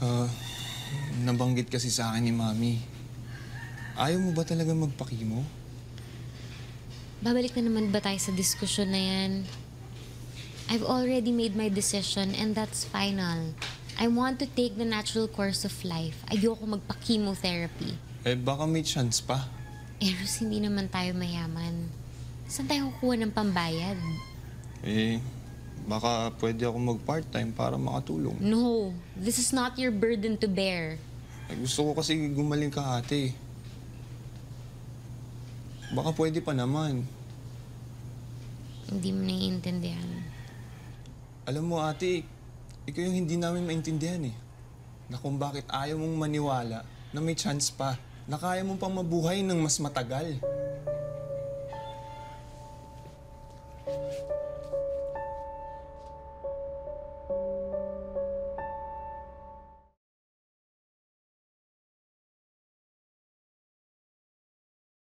Ah, nabanggit kasi sa akin ni Mami. Ayaw mo ba talaga magpakimo? Babalik na naman ba tayo sa diskusyon na yan? I've already made my decision and that's final. I want to take the natural course of life. Ayoko magpa-chemotherapy. Eh, baka may chance pa. Eros, hindi naman tayo mayaman. Saan tayo kukuha ng pambayad? Eh, baka pwede ako mag-part-time para makatulong. No, this is not your burden to bear. Eh, gusto ko kasi gumaling ka, ate. Baka pwede pa naman. Hindi mo naiintindihan. Alam mo, ate, ikaw yung hindi namin maintindihan eh. Na kung bakit ayaw mong maniwala na may chance pa, na kaya mong pang mabuhay ng mas matagal.